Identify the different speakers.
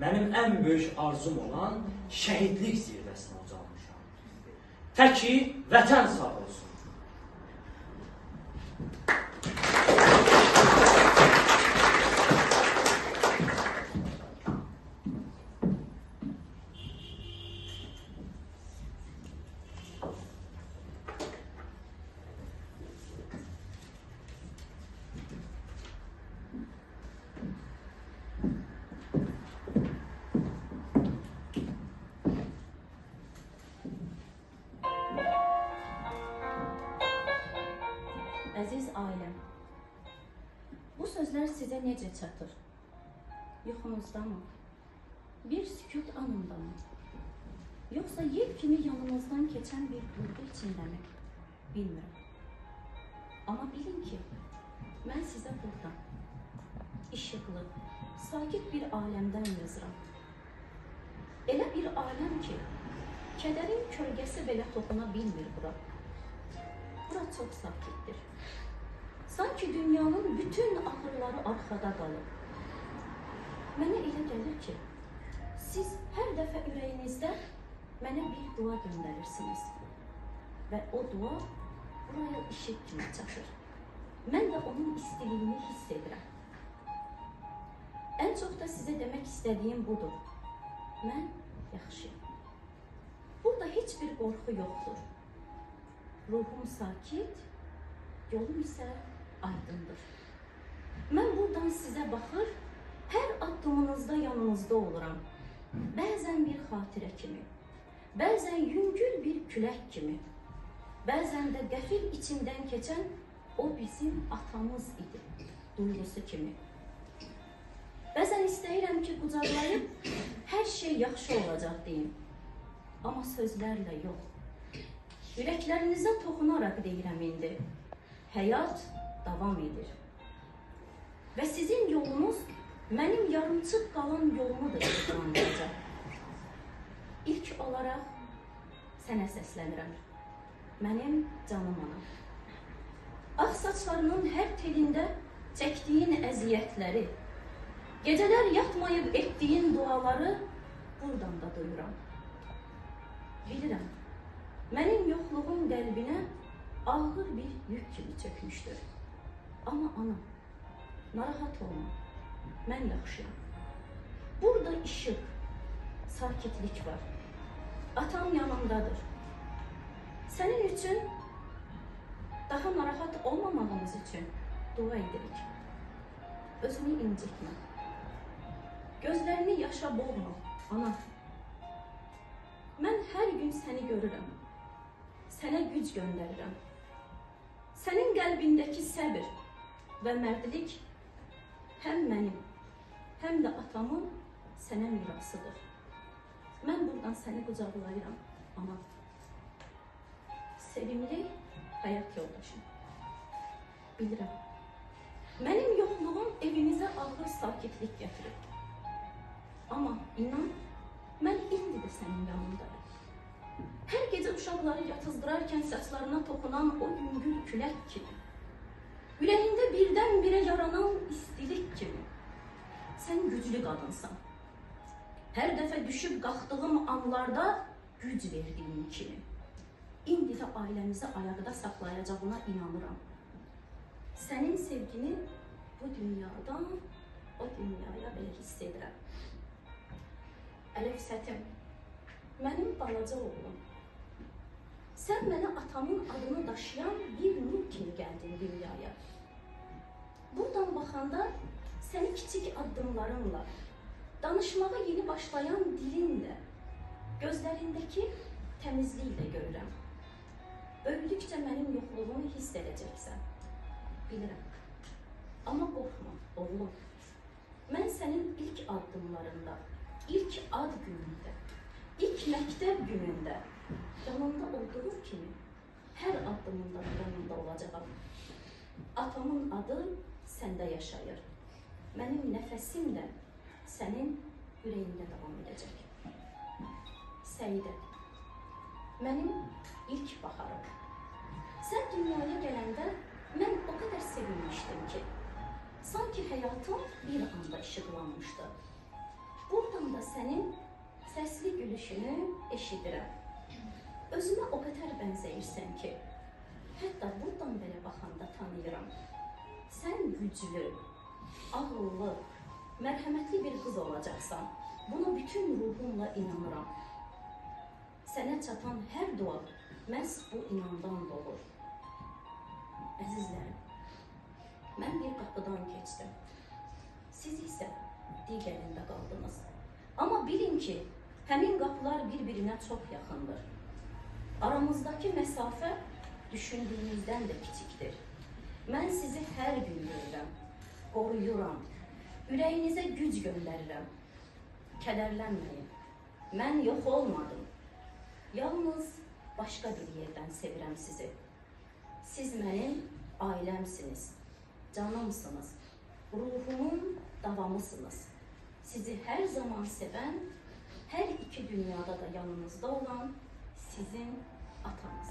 Speaker 1: mənim ən böyük arzum olan şəhidlik zirvəsinə ucalmışam. Tək ki, vətən sağ olsun.
Speaker 2: Əziz ailəm, bu sözlər sizə necə çatır? Yuxunuzda mı? Bir sükut anında mı? Yoxsa yel kimi yanınızdan keçən bir qurdu içində mi? Bilmirəm. Amma bilin ki, mən sizə buradan, işıqlı, sakit bir aləmdən yazıram. Elə bir aləm ki, kədərin kölgəsi belə toxuna bilmir bura. Bura çox sakitdir. Sanki dünyanın bütün ağırları arxada qalır. Mənə elə gəlir ki, siz hər dəfə ürəyinizdə mənə bir dua göndərirsiniz. Və o dua buraya işıq kimi çatır. Mən də onun istiliyini hiss edirəm. Ən çox da sizə demək istədiyim budur. Mən yaxşıyam. Burada heç bir qorxu yoxdur. Ruhum sakit, yolum isə aydındır. Mən buradan sizə baxır, hər addımınızda yanınızda oluram. Bəzən bir xatirə kimi, bəzən yüngül bir külək kimi, bəzən də qəfil içimdən keçən o bizim atamız idi, duyğusu kimi. Bəzən istəyirəm ki, qucaqlayıb hər şey yaxşı olacaq deyim. Amma sözlərlə yox. Ürəklərinizə toxunaraq deyirəm indi. Həyat davam edir. Və sizin yolunuz mənim yarımçıq qalan yolumu da işıqlandıracaq. İlk olaraq sənə səslənirəm. Mənim canım anam. Ağ saçlarının hər telində çəkdiyin əziyyətləri, gecələr yatmayıb etdiyin duaları buradan da duyuram. Bilirəm, mənim yoxluğum qəlbinə ağır bir yük kimi çökmüşdür. Amma anam, narahat olma, mən yaxşıyam. Burada işıq, sakitlik var. Atam yanımdadır. Sənin üçün, daha narahat olmamağımız üçün dua edirik. Özünü incitmə. Gözlərini yaşa boğma, ana. Mən hər gün səni görürəm. Sənə güc göndərirəm. Sənin qəlbindəki səbir və mərdlik həm mənim, həm də atamın sənə mirasıdır. Mən buradan səni qucaqlayıram, ana. Sevimli həyat yoldaşım. Bilirəm, mənim yoxluğum evimizə ağır sakitlik gətirib. Amma inan, mən indi də sənin yanındayım. Hər gecə uşaqları yatızdırarkən saçlarına toxunan o yüngül külək kimi, ürəyində birdən-birə yaranan istilik kimi, sən güclü qadınsan. Hər dəfə düşüb qalxdığım anlarda güc verdiyin kimi, indi də ailəmizi ayaqda saxlayacağına inanıram. Sənin sevgini bu dünyadan o dünyaya belə hiss edirəm. Əlifsətim, mənim balaca oğlum, sən mənə atamın adını daşıyan bir nur kimi gəldin dünyaya. Buradan baxanda səni kiçik addımlarınla, danışmağa yeni başlayan dilinlə, gözlərindəki təmizliklə görürəm. Böyüdükcə mənim yoxluğumu hiss edəcəksən. Bilirəm. Amma qorxma, oğlum. Mən sənin ilk addımlarında, ilk ad günündə, ilk məktəb günündə yanında olduğum kimi hər addımında yanında olacağam. Atamın adı səndə yaşayır. Mənim nəfəsim də sənin ürəyində davam edəcək. Səidə, mənim ilk baharım. Sən dünyaya gələndə mən o qədər sevinmişdim ki, sanki həyatım bir anda işıqlanmışdı. Buradan da da sənin səsli gülüşünü eşidirəm. Özümə o qədər bənzəyirsən ki, hətta buradan belə baxanda tanıyıram. Sən güclü, ağıllı, mərhəmətli bir qız olacaqsan. Buna bütün ruhumla inanıram. Sənə çatan hər dua məhz bu inamdan doğur. Əzizlərim, mən bir qapıdan keçdim. Siz isə digərində qaldınız. Amma bilin ki, həmin qapılar bir-birinə çox yaxındır. Aramızdakı məsafə düşündüyünüzdən də kiçikdir. Mən sizi hər gün görürəm, qoruyuram, ürəyinizə güc göndərirəm. Kədərlənməyin, mən yox olmadım. Yalnız başqa bir yerdən sevirəm sizi. Siz mənim ailəmsiniz, canımsınız, ruhumun davamısınız. Sizi hər zaman sevən, hər iki dünyada da yanınızda olan sizin atanız.